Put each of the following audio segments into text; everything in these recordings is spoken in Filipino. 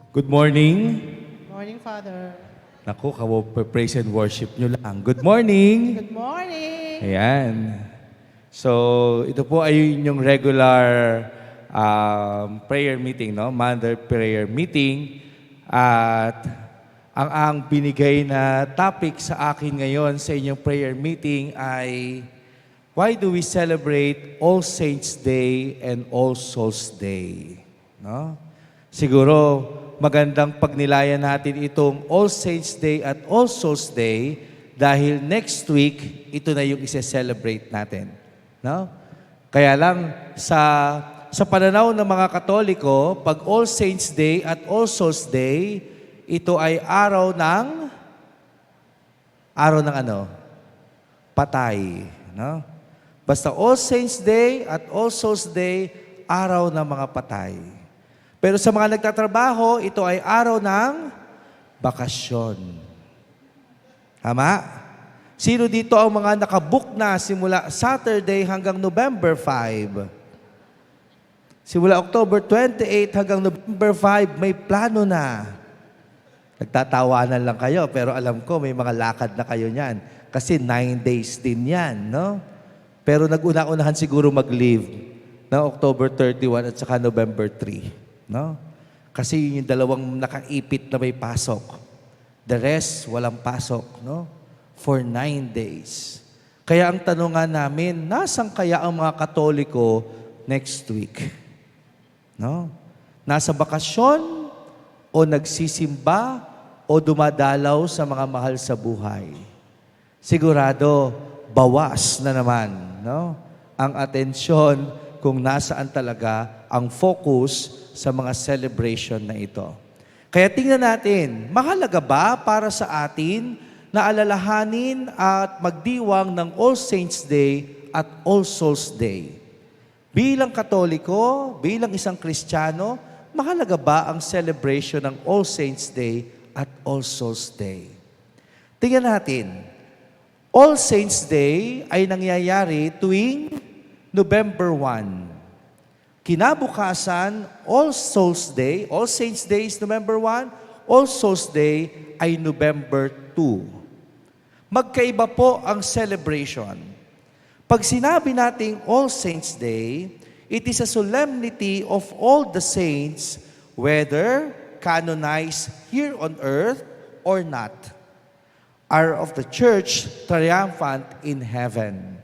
Good morning. Morning, Father. Naku, praise and worship nyo lang. Good morning. Good morning. Ayan. So, ito po ay yung regular prayer meeting, no? Mother prayer meeting. At ang binigay na topic sa akin ngayon sa inyong prayer meeting ay why do we celebrate All Saints Day and All Souls Day? No? Siguro, magandang pagnilayan natin itong All Saints Day at All Souls Day dahil next week, ito na yung isa-celebrate natin. No? Kaya lang, sa pananaw ng mga Katoliko, pag All Saints Day at All Souls Day, ito ay araw ng ano? Patay. No? Basta All Saints Day at All Souls Day, araw ng mga patay. Pero sa mga nagtatrabaho, ito ay araw ng bakasyon. Tama? Sino dito ang mga nakabook na simula Saturday hanggang November 5? Simula October 28 hanggang November 5, may plano na. Nagtatawanan lang kayo, pero alam ko may mga lakad na kayo niyan. Kasi 9 days din yan, no? Pero nag-una-unahan siguro mag-leave ng October 31 at saka November 3. No? Kasi yun yung dalawang nakaipit na may pasok. The rest, walang pasok. No? For 9 days. Kaya ang tanungan namin, nasan kaya ang mga Katoliko next week? No? Nasa bakasyon o nagsisimba o dumadalaw sa mga mahal sa buhay? Sigurado, bawas na naman, no? Ang atensyon kung nasaan talaga ang focus sa mga celebration na ito. Kaya tingnan natin, mahalaga ba para sa atin na alalahanin at magdiwang ng All Saints Day at All Souls Day? Bilang Katoliko, bilang isang Kristiyano, mahalaga ba ang celebration ng All Saints Day at All Souls Day? Tingnan natin, All Saints Day ay nangyayari tuwing November 1. Kinabukasan, All Souls Day, All Saints Day is November 1, All Souls Day ay November 2. Magkaiba po ang celebration. Pag sinabi nating All Saints Day, it is a solemnity of all the saints, whether canonized here on earth or not, are of the church triumphant in heaven.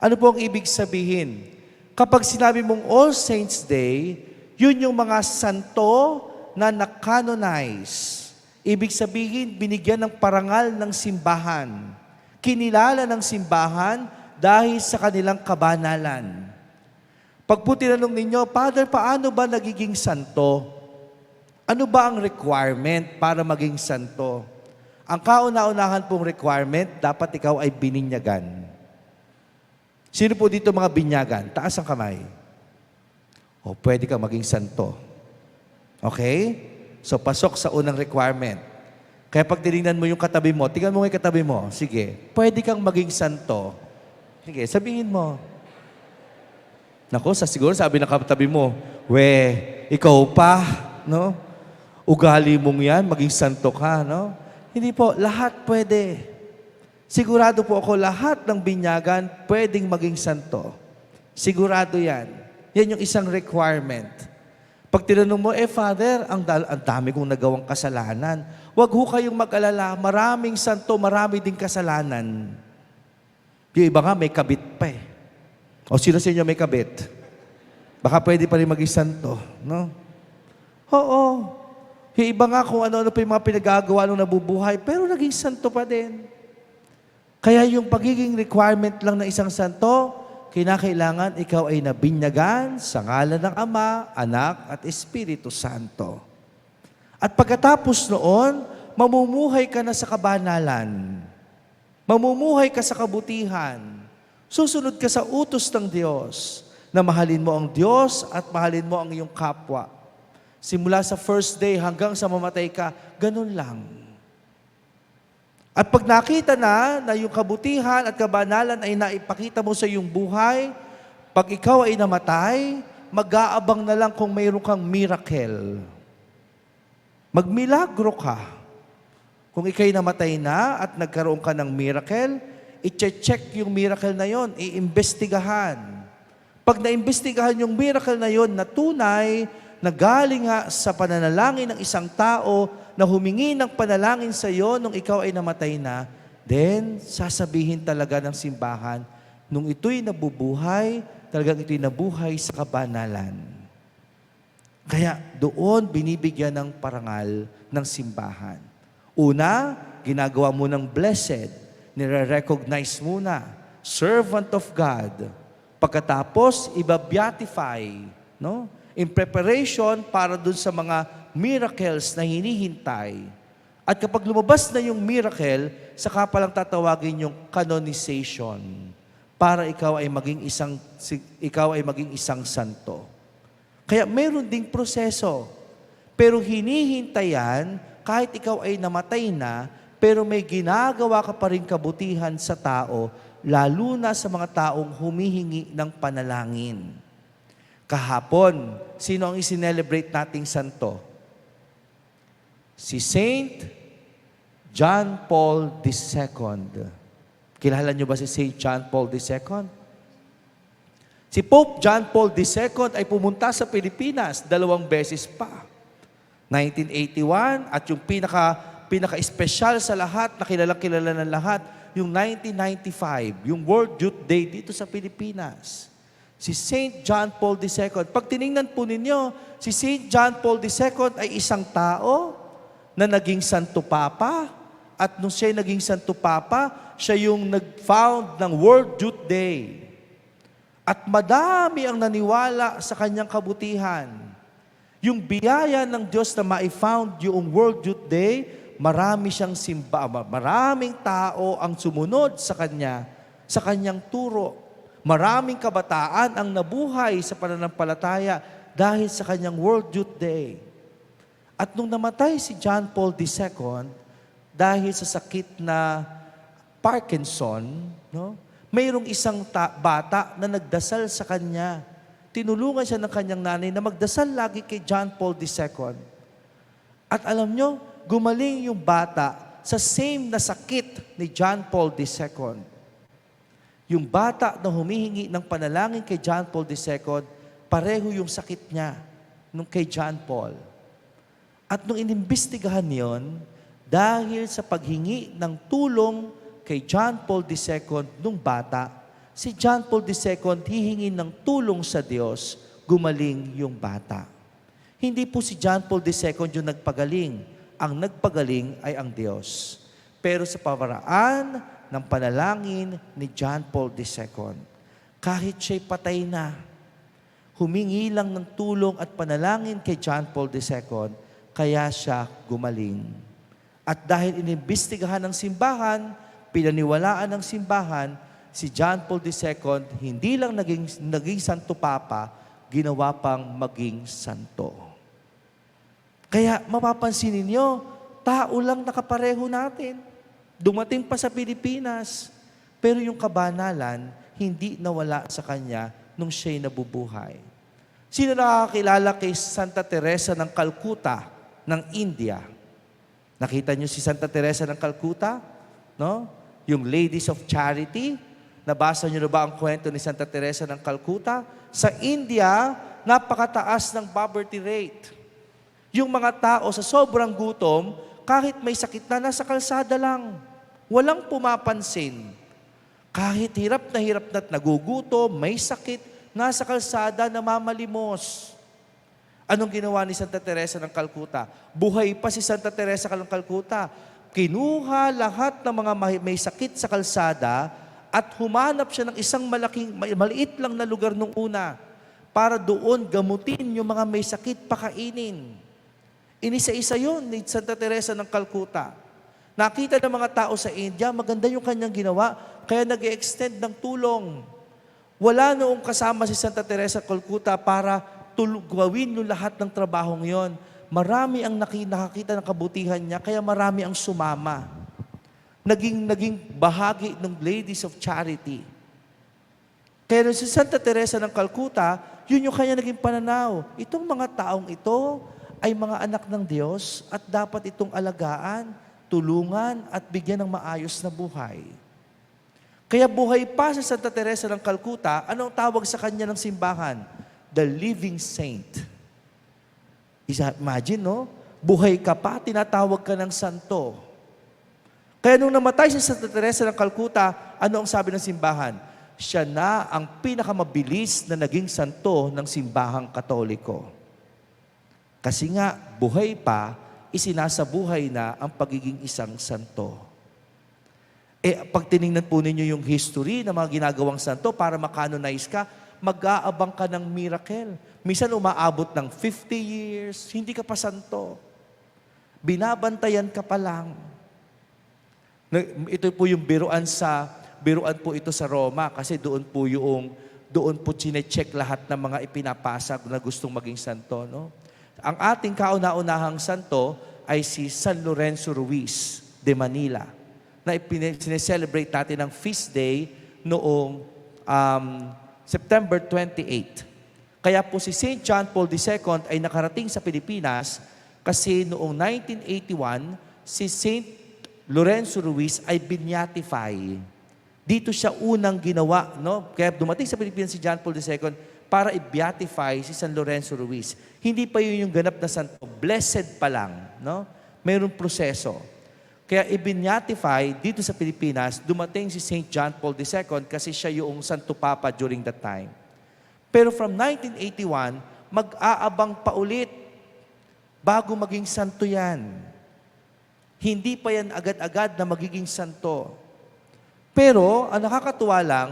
Ano po ang ibig sabihin? Kapag sinabi mong All Saints Day, yun yung mga santo na nakanonize. Ibig sabihin, binigyan ng parangal ng simbahan. Kinilala ng simbahan dahil sa kanilang kabanalan. Pag po tinanong ninyo, Father, paano ba nagiging santo? Ano ba ang requirement para maging santo? Ang kauna-unahan pong requirement, dapat ikaw ay bininyagan. Sino po dito mga binyagan? Taas ang kamay. O, pwede ka maging santo. Okay? So, pasok sa unang requirement. Kaya pag tinignan mo yung katabi mo, tingnan mo yung katabi mo, sige, pwede kang maging santo. Sige, sabihin mo. Naku, siguro sabi ng katabi mo, ikaw pa, no? Ugali mong yan, maging santo ka, no? Hindi po, lahat pwede. Sigurado po ako, lahat ng binyagan pwedeng maging santo. Sigurado yan. Yan yung isang requirement. Pag tinanong mo, Father, ang dami kong nagawang kasalanan. Huwag ho kayong mag-alala, maraming santo, marami ding kasalanan. Yung iba nga, may kabit pa eh. O sino sa inyo may kabit? Baka pwede pa rin maging santo, no? Oo. Yung iba nga kung ano-ano pa yung mga pinagagawa nung nabubuhay, pero naging santo pa din. Kaya yung pagiging requirement lang ng isang santo, kinakailangan ikaw ay nabinyagan sa ngalan ng Ama, Anak, at Espiritu Santo. At pagkatapos noon, mamumuhay ka na sa kabanalan. Mamumuhay ka sa kabutihan. Susunod ka sa utos ng Diyos na mahalin mo ang Diyos at mahalin mo ang iyong kapwa. Simula sa first day hanggang sa mamatay ka, ganun lang. At pag nakita na yung kabutihan at kabanalan ay naipakita mo sa iyong buhay, pag ikaw ay namatay, mag-aabang na lang kung mayroon kang miracle. Magmilagro ka. Kung ikay namatay na at nagkaroon ka ng miracle, i-check yung miracle na yon, iimbestigahan. Pag naimbestigahan yung miracle na yon na tunay, na galing nga sa pananalangin ng isang tao na humingi ng panalangin sa iyo nung ikaw ay namatay na, then sasabihin talaga ng simbahan, nung ito'y nabubuhay, talagang ito'y nabuhay sa kabanalan. Kaya doon binibigyan ng parangal ng simbahan. Una, ginagawa mo ng blessed, nire-recognize muna, servant of God. Pagkatapos, iba-beatify, no? In preparation para dun sa mga miracles na hinihintay. At kapag lumabas na yung miracle, saka palang tatawagin yung canonization para ikaw ay maging isang santo. Kaya meron ding proseso. Pero hinihintayan, kahit ikaw ay namatay na, pero may ginagawa ka pa rin kabutihan sa tao, lalo na sa mga taong humihingi ng panalangin. Kahapon, sino ang isinelebrate nating santo? Si Saint John Paul II. Kilala niyo ba si Saint John Paul II? Si Pope John Paul II ay pumunta sa Pilipinas 2 beses pa. 1981 at yung pinaka-espesyal sa lahat, na kilala ng lahat, yung 1995, yung World Youth Day dito sa Pilipinas. Si Saint John Paul II, pag tiningnan po ninyo, si Saint John Paul II ay isang tao na naging Santo Papa, at nung siya naging Santo Papa, siya yung nag-found ng World Youth Day. At madami ang naniwala sa kanyang kabutihan. Yung biyaya ng Diyos na ma-found yung World Youth Day, marami siyang maraming tao ang sumunod sa kanya, sa kanyang turo. Maraming kabataan ang nabuhay sa pananampalataya dahil sa kanyang World Youth Day. At nung namatay si John Paul II, dahil sa sakit na Parkinson, no, mayroong isang bata na nagdasal sa kanya. Tinulungan siya ng kanyang nanay na magdasal lagi kay John Paul II. At alam nyo, gumaling yung bata sa same na sakit ni John Paul II. Yung bata na humihingi ng panalangin kay John Paul II, pareho yung sakit niya nung kay John Paul. At nung inimbestigahan yon, dahil sa paghingi ng tulong kay John Paul II nung bata, si John Paul II hihingin ng tulong sa Diyos, gumaling yung bata. Hindi po si John Paul II yung nagpagaling. Ang nagpagaling ay ang Diyos. Pero sa pamaraan ng panalangin ni John Paul II, kahit siya'y patay na, humingi lang ng tulong at panalangin kay John Paul II, kaya siya gumaling. At dahil inimbestigahan ng simbahan, pinaniwalaan ng simbahan, si John Paul II, hindi lang naging Santo Papa, ginawa pang maging santo. Kaya mapapansin ninyo, tao lang nakapareho natin. Dumating pa sa Pilipinas, pero yung kabanalan, hindi nawala sa kanya nung siya'y nabubuhay. Sino nakakilala kay Santa Teresa ng Calcutta ng India? Nakita niyo si Santa Teresa ng Calcutta? No? Yung Ladies of Charity. Nabasa niyo na ba ang kwento ni Santa Teresa ng Calcutta? Sa India, napakataas ng poverty rate. Yung mga tao sa sobrang gutom, kahit may sakit na, nasa kalsada lang. Walang pumapansin. Kahit hirap na't nagugutom, may sakit, nasa kalsada, namamalimos. Anong ginawa ni Santa Teresa ng Calcutta? Buhay pa si Santa Teresa ng Calcutta. Kinuha lahat ng mga may sakit sa kalsada at humanap siya ng isang maliit lang na lugar nung una para doon gamutin yung mga may sakit, pakainin. Inisa-isa yun ni Santa Teresa ng Calcutta. Nakita ng mga tao sa India, maganda yung kanyang ginawa, kaya nag-extend ng tulong. Wala noong kasama si Santa Teresa Calcutta para gawin yung lahat ng trabahong yon. Marami ang nakakita ng kabutihan niya, kaya marami ang sumama. Naging bahagi ng Ladies of Charity. Kaya si Santa Teresa ng Calcutta, yun yung kanya naging pananaw. Itong mga taong ito ay mga anak ng Diyos at dapat itong alagaan, tulungan at bigyan ng maayos na buhay. Kaya buhay pa si Santa Teresa ng Calcutta, anong tawag sa kanya ng simbahan? The living saint. Imagine, no? Buhay ka pa, tinatawag ka ng santo. Kaya nung namatay si Santa Teresa ng Calcutta, ano ang sabi ng simbahan? Siya na ang pinakamabilis na naging santo ng simbahang Katoliko. Kasi nga, buhay pa, isinasabuhay na ang pagiging isang santo. Pag tinignan po ninyo yung history ng mga ginagawang santo para makanonize ka, mag-aabang ka ng miracle. Minsan umaabot ng 50 years, hindi ka pa santo. Binabantayan ka pa lang. Ito po yung biruan po ito sa Roma kasi doon po chine-check lahat ng mga ipinapasa na gustong maging santo, no? Ang ating kauna-unahang santo ay si San Lorenzo Ruiz de Manila, na sineselebrate natin ng feast day noong September 28. Kaya po si St. John Paul II ay nakarating sa Pilipinas kasi noong 1981, si St. Lorenzo Ruiz ay binyatify. Dito siya unang ginawa, no? Kaya dumating sa Pilipinas si John Paul II para i-beatify si San Lorenzo Ruiz. Hindi pa yun yung ganap na santo, blessed pa lang, no? Mayroong proseso. Kaya i-beatify dito sa Pilipinas, dumating si St. John Paul II kasi siya yung Santo Papa during that time. Pero from 1981, mag-aabang pa ulit bago maging santo yan. Hindi pa yan agad-agad na magiging santo. Pero, ang nakakatuwa lang,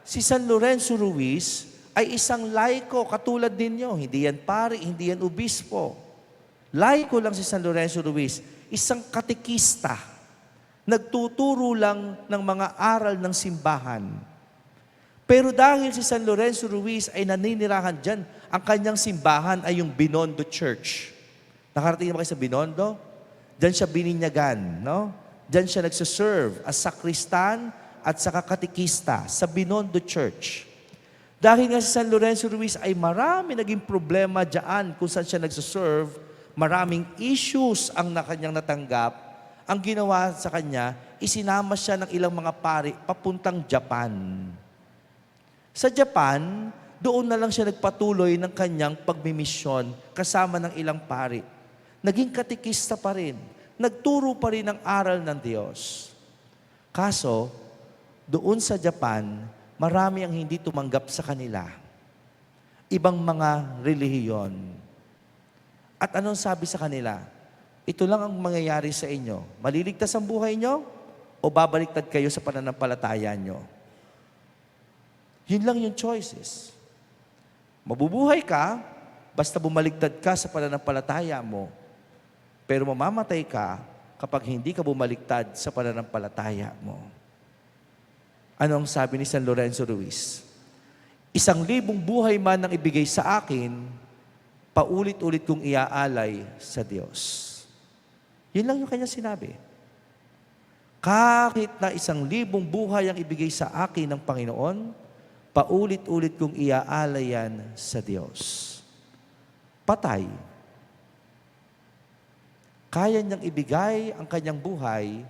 si San Lorenzo Ruiz ay isang laiko katulad ninyo. Hindi yan pari, hindi yan obispo. Laiko lang si San Lorenzo Ruiz. Isang katekista. Nagtuturo lang ng mga aral ng simbahan. Pero dahil si San Lorenzo Ruiz ay naninirahan dyan, ang kanyang simbahan ay yung Binondo Church. Nakarating na ba kayo sa Binondo? Diyan siya bininyagan, no? Diyan siya nagsaserve as sakristan at saka katekista sa Binondo Church. Dahil nga si San Lorenzo Ruiz ay marami naging problema dyan kung saan siya nagsaserve, maraming issues ang kanyang natanggap, ang ginawa sa kanya, isinama siya ng ilang mga pari papuntang Japan. Sa Japan, doon na lang siya nagpatuloy ng kanyang pagmimisyon kasama ng ilang pari. Naging katekista pa rin. Nagturo pa rin ng aral ng Diyos. Kaso, doon sa Japan, marami ang hindi tumanggap sa kanila. Ibang mga relihiyon. At anong sabi sa kanila? Ito lang ang mangyayari sa inyo. Maliligtas ang buhay nyo o babaliktad kayo sa pananampalataya nyo? Yun lang yung choices. Mabubuhay ka, basta bumaligtad ka sa pananampalataya mo. Pero mamamatay ka kapag hindi ka bumaliktad sa pananampalataya mo. Ano ang sabi ni San Lorenzo Ruiz? 1,000 buhay man ang ibigay sa akin, paulit-ulit kong iaalay sa Diyos. Yun lang yung kanya sinabi. Kahit na 1,000 buhay ang ibigay sa akin ng Panginoon, paulit-ulit kong iaalay yan sa Diyos. Patay. Kaya niyang ibigay ang kanyang buhay,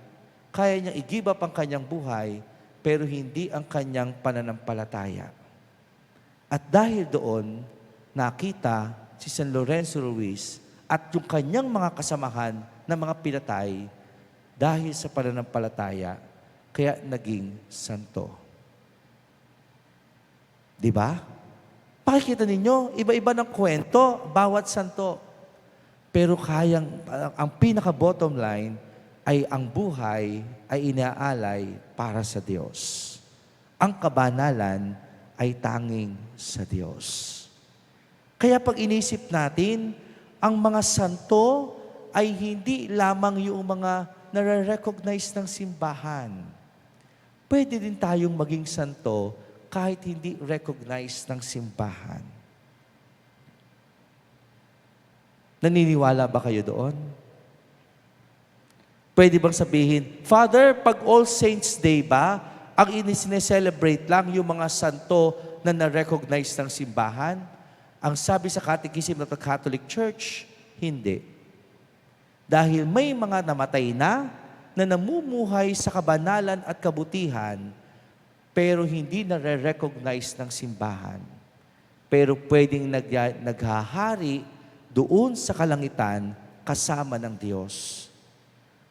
kaya niyang i-give up ang kanyang buhay, pero hindi ang kanyang pananampalataya. At dahil doon, nakita si San Lorenzo Ruiz at yung kanyang mga kasamahan na mga pinatay dahil sa pananampalataya, kaya naging santo. Diba? Pakikita ninyo, iba-iba ng kwento, bawat santo. Pero ang pinaka-bottom line ay ang buhay ay inaalay para sa Diyos. Ang kabanalan ay tanging sa Diyos. Kaya pag inisip natin, ang mga santo ay hindi lamang yung mga nare-recognize ng simbahan. Pwede din tayong maging santo kahit hindi recognize ng simbahan. Naniniwala ba kayo doon? Pwede bang sabihin, Father, pag All Saints Day ba, ang sineselebrate lang yung mga santo na na-recognize ng simbahan? Ang sabi sa Catechism of the Catholic Church, Hindi. Dahil may mga namatay na namumuhay sa kabanalan at kabutihan, pero hindi nare-recognize ng simbahan. Pero pwedeng naghahari doon sa kalangitan kasama ng Diyos.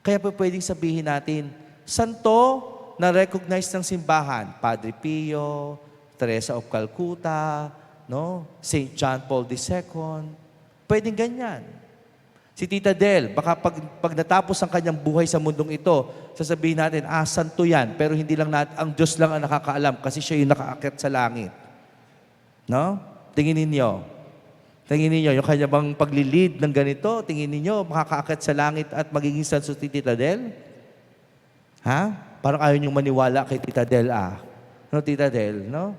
Kaya po pwedeng sabihin natin, santo na-recognize ng simbahan, Padre Pio, Teresa of Calcutta, no? St. John Paul II. Pwedeng ganyan. Si Tita Del, baka pag natapos ang kanyang buhay sa mundong ito, sasabihin natin, santo yan, pero hindi lang ang Diyos lang ang nakakaalam kasi siya yung nakaakyat sa langit. No? Tingin ninyo, yung kanya bang paglilid ng ganito, tingin ninyo, makakaakyat sa langit at magiging santo si Tita Del? Ha? Parang ayaw niyong maniwala kay Tita Del, No, Tita Del, no?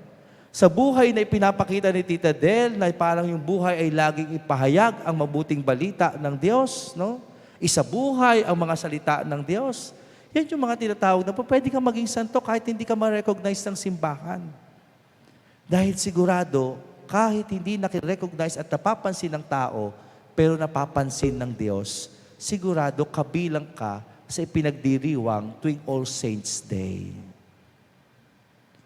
Sa buhay na ipinapakita ni Tita Del, na parang yung buhay ay laging ipahayag ang mabuting balita ng Diyos, no? Isabuhay ang mga salita ng Diyos. Yan yung mga tinatawag na pwede kang maging santo kahit hindi ka ma-recognize ng simbahan. Dahil sigurado, kahit hindi naki-recognize at napapansin ng tao, pero napapansin ng Diyos, sigurado kabilang ka sa ipinagdiriwang tuwing All Saints Day.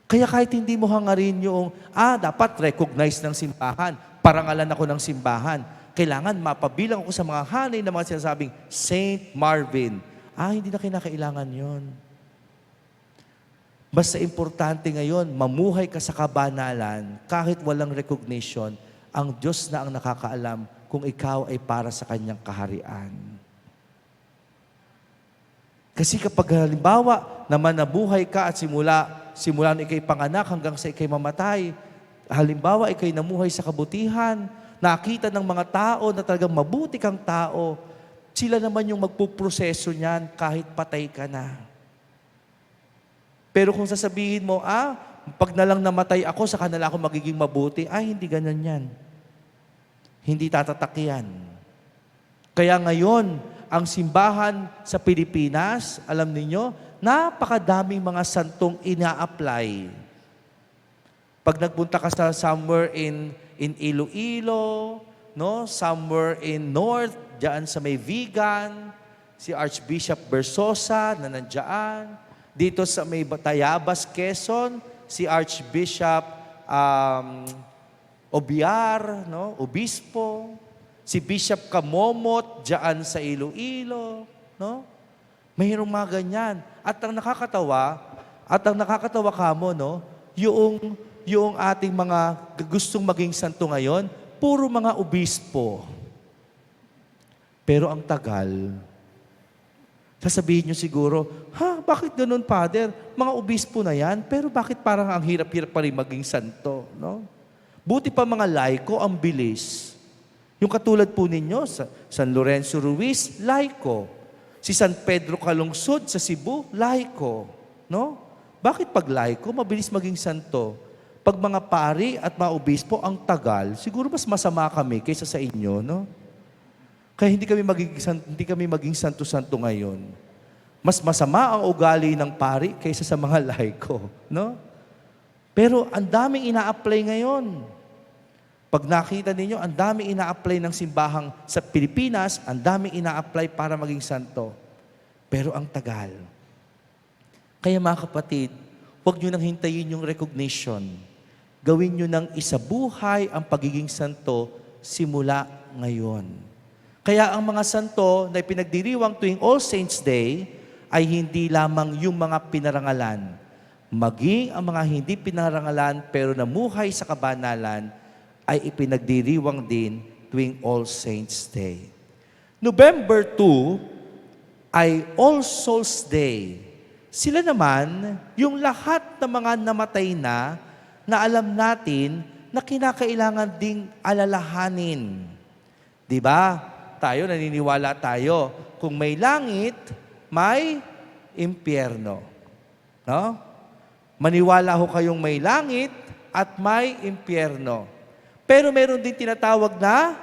Kaya kahit hindi mo hangarin yung, dapat recognize ng simbahan, parangalan ako ng simbahan, kailangan mapabilang ako sa mga hanay na mga sinasabing Saint Marvin. Hindi na kinakailangan yon. Basta importante ngayon, mamuhay ka sa kabanalan, kahit walang recognition, ang Diyos na ang nakakaalam kung ikaw ay para sa Kanyang kaharian. Kasi kapag halimbawa, naman nabuhay ka at simula na ikay panganak hanggang sa ikay mamatay, halimbawa ikay namuhay sa kabutihan, nakita ng mga tao na talagang mabuti kang tao, sila naman yung magpuproseso niyan kahit patay ka na. Pero kung sasabihin mo, pag nalang namatay ako, saka na lang ako magiging mabuti, hindi ganyan yan. Hindi tatatak yan. Kaya ngayon, ang simbahan sa Pilipinas, alam niyo, napakadaming mga santong ina-apply. Pag nagpunta ka sa somewhere in Iloilo, no, somewhere in North, diyan sa may Vigan, si Archbishop Bersosa na nandiyan. Dito sa may Tayabas, Quezon, si Archbishop Obiar, no, Obispo, si Bishop Kamomot diyan sa Iloilo, no? Mayroong mga ganyan. At ang nakakatawa kamo, no, yung ating mga gustong maging santo ngayon, puro mga obispo. Pero ang tagal, sasabihin nyo siguro, bakit ganun, Father? Mga obispo na yan, pero bakit parang ang hirap-hirap pa rin maging santo, no? Buti pa mga laiko, ang bilis. Yung katulad po ninyo, San Lorenzo Ruiz, laiko. Si San Pedro Calungsod sa Cebu, laiko. No? Bakit pag laiko, mabilis maging santo? Pag mga pari at mga obispo, ang tagal, siguro mas masama kami kaysa sa inyo, no? Kaya hindi kami maging santo-santo ngayon. Mas masama ang ugali ng pari kaysa sa mga laiko, no? Pero ang daming ina-apply ngayon. Pag nakita ninyo, ang daming ina-apply ng simbahang sa Pilipinas, ang daming ina-apply para maging santo. Pero ang tagal. Kaya mga kapatid, huwag nyo nang hintayin yung recognition. Gawin nyo nang isabuhay ang pagiging santo simula ngayon. Kaya ang mga santo na pinagdiriwang tuwing All Saints Day ay hindi lamang yung mga pinarangalan. Maging ang mga hindi pinarangalan pero namuhay sa kabanalan ay ipinagdiriwang din tuwing All Saints Day. November 2 ay All Souls Day. Sila naman, yung lahat ng mga namatay na alam natin na kinakailangan ding alalahanin. Diba? Tayo, naniniwala tayo. Kung may langit, may impyerno. No? Maniwala ho kayong may langit at may impyerno. Pero meron din tinatawag na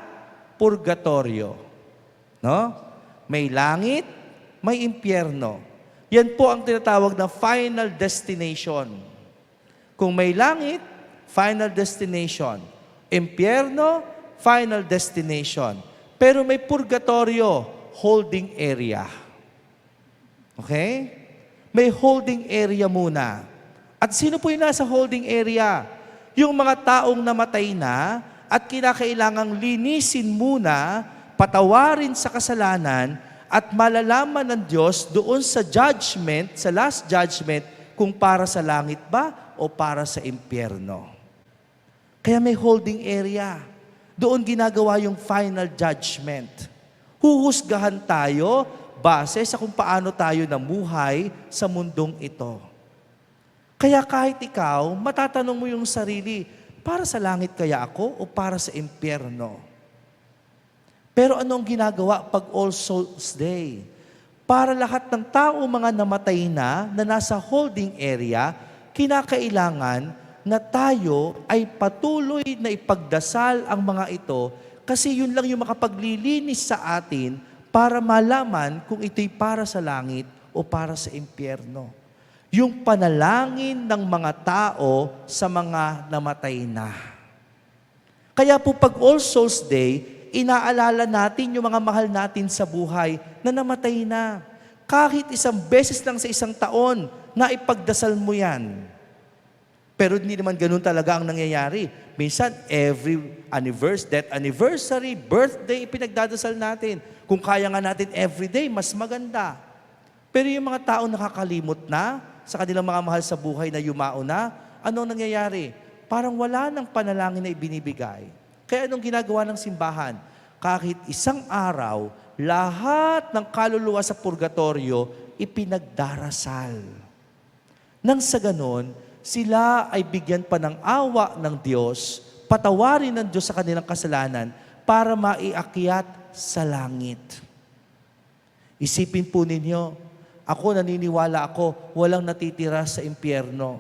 purgatorio. No? May langit, may impyerno. Yan po ang tinatawag na final destination. Kung may langit, final destination. Impyerno, final destination. Pero may purgatorio, holding area. Okay? May holding area muna. At sino po yung nasa holding area? Yung mga taong namatay na at kinakailangang linisin muna, patawarin sa kasalanan, at malalaman ng Diyos doon sa judgment, sa last judgment, kung para sa langit ba o para sa impyerno. Kaya may holding area. Doon ginagawa yung final judgment. Huhusgahan tayo base sa kung paano tayo namuhay sa mundong ito. Kaya kahit ikaw, matatanong mo yung sarili, para sa langit kaya ako o para sa impyerno? Pero ano ang ginagawa pag All Souls Day? Para lahat ng tao mga namatay na nasa holding area, kinakailangan na tayo ay patuloy na ipagdasal ang mga ito kasi yun lang yung makapaglilinis sa atin para malaman kung ito'y para sa langit o para sa impyerno. Yung panalangin ng mga tao sa mga namatay na. Kaya po pag All Souls Day, inaalala natin yung mga mahal natin sa buhay na namatay na. Kahit isang beses lang sa isang taon, na ipagdasal mo yan. Pero hindi naman ganun talaga ang nangyayari. Minsan, every death anniversary, birthday, ipinagdadasal natin. Kung kaya nga natin everyday, mas maganda. Pero yung mga tao nakakalimot na, sa kanilang mga mahal sa buhay na yumao na, anong nangyayari? Parang wala ng panalangin na ibinibigay. Kaya anong ginagawa ng simbahan? Kahit isang araw, lahat ng kaluluwa sa purgatorio, ipinagdarasal. Nang sa ganon, sila ay bigyan pa ng awa ng Diyos, patawarin ng Diyos sa kanilang kasalanan para maiakyat sa langit. Isipin po ninyo, ako naniniwala ako, walang natitira sa impyerno.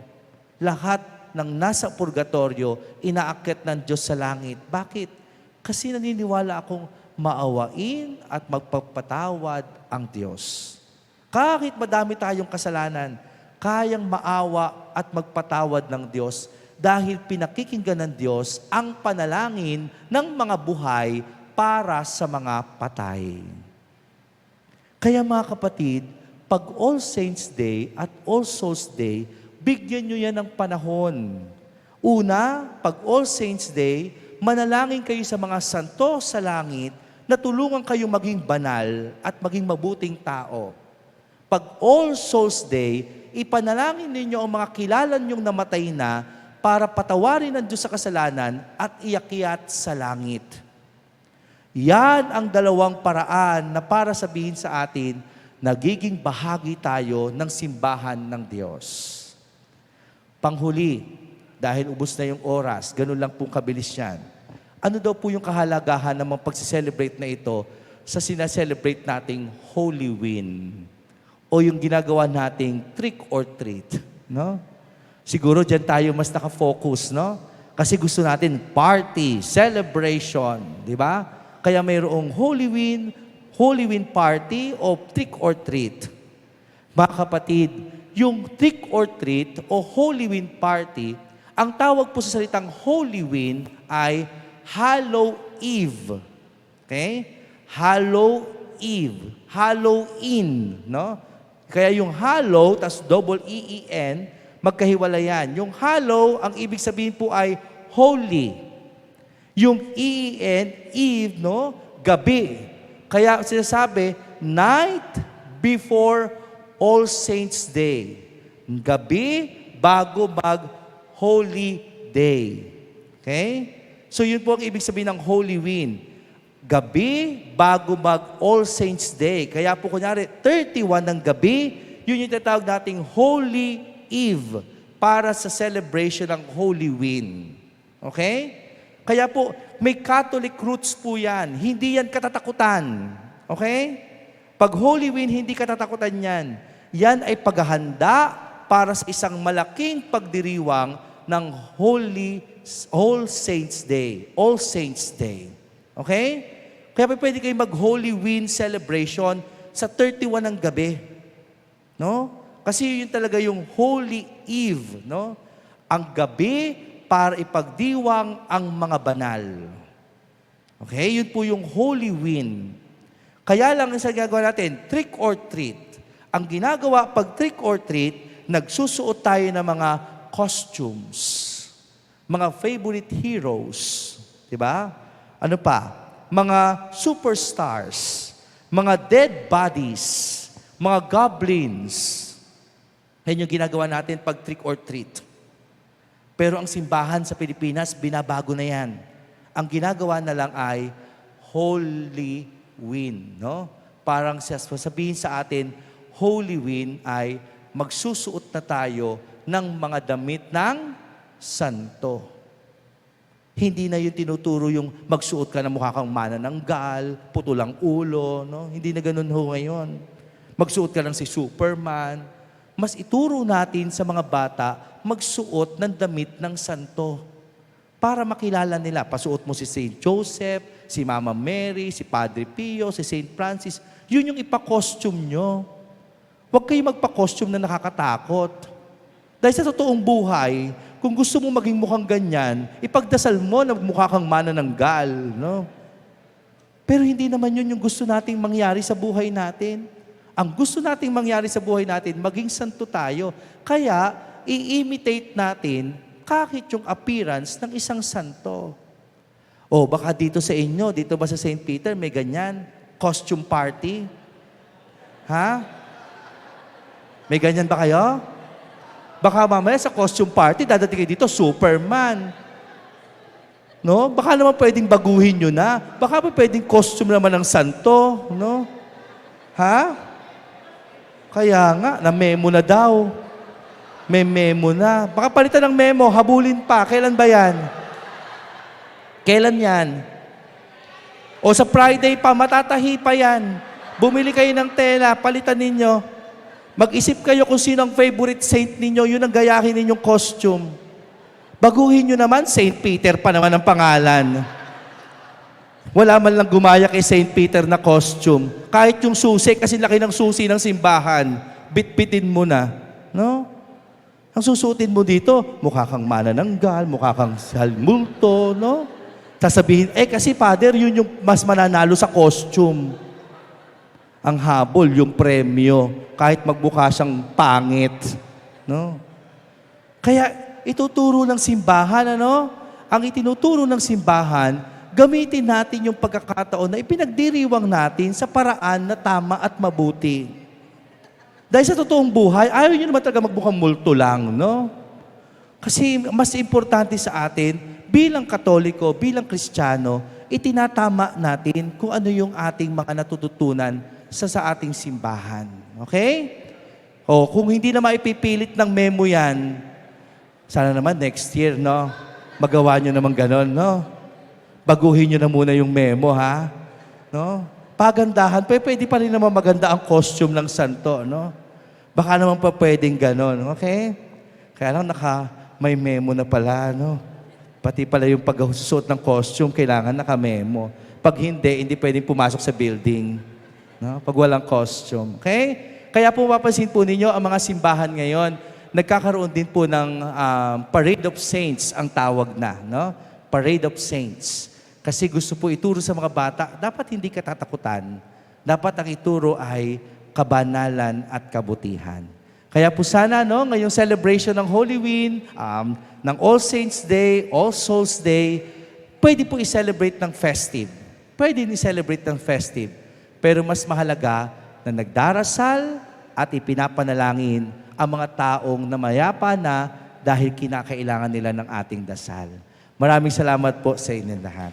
Lahat ng nasa purgatorio, inaakyat ng Diyos sa langit. Bakit? Kasi naniniwala akong maawain at magpapatawad ang Diyos. Kahit madami tayong kasalanan, kayang maawa at magpatawad ng Diyos dahil pinakikinggan ng Diyos ang panalangin ng mga buhay para sa mga patay. Kaya mga kapatid, pag All Saints Day at All Souls Day, bigyan nyo yan ng panahon. Una, pag All Saints Day, manalangin kayo sa mga santo sa langit na tulungan kayong maging banal at maging mabuting tao. Pag All Souls Day, ipanalangin ninyo ang mga kilala ninyong namatay na para patawarin ng Diyos sa kasalanan at iakyat sa langit. Yan ang dalawang paraan na para sabihin sa atin, nagiging bahagi tayo ng simbahan ng Diyos. Panghuli, dahil ubos na yung oras, ganun lang pong kabilis yan. Ano daw po yung kahalagahan ng mga pagsiselebrate na ito sa sinaselebrate nating Holy Wind? O yung ginagawa nating trick or treat, no? Siguro dyan tayo mas nakafocus, no? Kasi gusto natin party, celebration, di ba? Kaya mayroong Holy Wind party o trick or treat. Mga kapatid, yung trick or treat o Holy Wind party, ang tawag po sa salitang Holy Wind ay Hallow Eve. Okay? Hallow Eve. Halloween, no? Kaya yung hallow, tas double E-E-N, magkahiwalayan. Yung hallow, ang ibig sabihin po ay holy. Yung E-E-N, Eve, no? Gabi. Kaya sinasabi, night before All Saints Day. Gabi bago mag-Holy Day. Okay? So yun po ang ibig sabihin ng Holy Wind. Gabi bago mag-All Saints Day. Kaya po kunyari, 31 ng gabi, yun yung tatawag nating Holy Eve para sa celebration ng Holy Wind. Okay? Kaya po, may Catholic roots po yan. Hindi yan katatakutan. Okay? Pag Holy Wind, hindi katatakutan yan. Yan ay paghahanda para sa isang malaking pagdiriwang ng All Saints Day. All Saints Day. Okay? Kaya pwede kayo mag-Holy Wind celebration sa 31 ng gabi. No? Kasi yun talaga yung Holy Eve. No? Ang gabi para ipagdiwang ang mga banal. Okay? Yun po yung Holy Wind. Kaya lang isa gagawa natin, trick or treat. Ang ginagawa pag trick or treat, nagsusuot tayo ng mga costumes. Mga favorite heroes. Diba? Ano pa? Mga superstars. Mga dead bodies. Mga goblins. Yan yung ginagawa natin pag trick or treat. Pero ang simbahan sa Pilipinas, binabago na yan. Ang ginagawa na lang ay Holy Wind. No? Parang sasabihin sa atin, Holy Wind ay magsusuot na tayo ng mga damit ng santo. Hindi na yung tinuturo yung magsuot ka na mukha kang manananggal, putulang ulo. No? Hindi na ganun ho ngayon. Magsuot ka lang si Superman. Mas ituro natin sa mga bata, magsuot ng damit ng santo. Para makilala nila. Pasuot mo si Saint Joseph, si Mama Mary, si Padre Pio, si Saint Francis. Yun yung ipa-costume nyo. Huwag kayo magpa-costume na nakakatakot. Dahil sa totoong buhay, kung gusto mo maging mukhang ganyan, ipagdasal mo na mukha kang manananggal. No? Pero hindi naman yun yung gusto nating mangyari sa buhay natin. Ang gusto nating mangyari sa buhay natin, maging santo tayo. Kaya, i-imitate natin kahit yung appearance ng isang santo. O baka dito sa inyo, dito ba sa St. Peter, may ganyan? Costume party? Ha? May ganyan ba kayo? Baka mamaya sa costume party, dadating kayo dito, Superman. No? Baka naman pwedeng baguhin nyo na. Baka pa pwedeng costume naman ng santo. No? Ha? Kaya nga, na-memo na daw. May memo na. Baka palitan ng memo, habulin pa. Kailan ba yan? Kailan yan? O sa Friday pa, matatahi pa yan. Bumili kayo ng tela, palitan ninyo. Mag-isip kayo kung sino ang favorite saint ninyo, yun ang gayahin ninyong costume. Baguhin nyo naman, Saint Peter pa naman ang pangalan. Wala man lang gumaya kay Saint Peter na costume. Kahit yung susi, kasi laki ng susi ng simbahan, bitbitin mo na. No? Ang susutin mo dito, mukha kang manananggal, mukha kang halmulto, no? Sasabihin, kasi Father, yun yung mas mananalo sa costume. Ang habol, yung premyo, kahit magmukha siyang pangit. No? Kaya ituturo ng simbahan, ano? Ang itinuturo ng simbahan, gamitin natin yung pagkakataon na ipinagdiriwang natin sa paraan na tama at mabuti. Dahil sa totoong buhay, ayaw nyo naman talaga magmukhang multo lang, no? Kasi mas importante sa atin, bilang Katoliko, bilang Kristiyano, itinatama natin kung ano yung ating mga natututunan sa ating simbahan. Okay? O, kung hindi na maipipilit ng memo yan, sana naman next year, no? Magawa nyo naman ganon, no? Baguhin nyo na muna yung memo, ha? No? Pagandahan, pwede pa rin naman maganda ang costume ng santo, no? Baka naman pa pwedeng ganon, okay? Kaya lang may memo na pala, no? Pati pala yung pagsusuot ng costume, kailangan naka-memo. Pag hindi pwedeng pumasok sa building. No? Pag walang costume. Okay? Kaya po mapapansin po ninyo, ang mga simbahan ngayon, nagkakaroon din po ng Parade of Saints ang tawag na. No? Parade of Saints. Kasi gusto po ituro sa mga bata, dapat hindi katatakutan. Dapat ang ituro ay kabanalan at kabutihan. Kaya po sana, no, ngayong celebration ng Holy Wind, ng All Saints Day, All Souls Day, pwede po i-celebrate ng festive. Pwede i-celebrate ng festive. Pero mas mahalaga na nagdarasal at ipinapanalangin ang mga taong namayapa na dahil kinakailangan nila ng ating dasal. Maraming salamat po sa inyong lahat.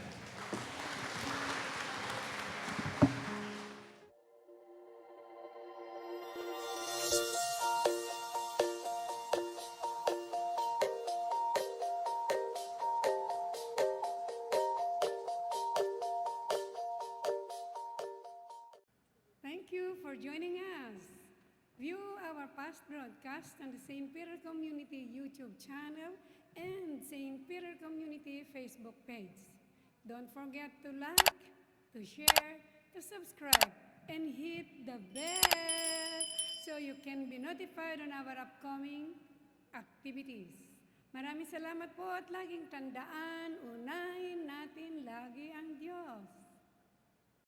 Thank you for joining us. View our past broadcast on the St. Peter Community YouTube channel and St. Peter Community Facebook page. Don't forget to like, to share, to subscribe, and hit the bell so you can be notified on our upcoming activities. Maraming salamat po at laging tandaan, unay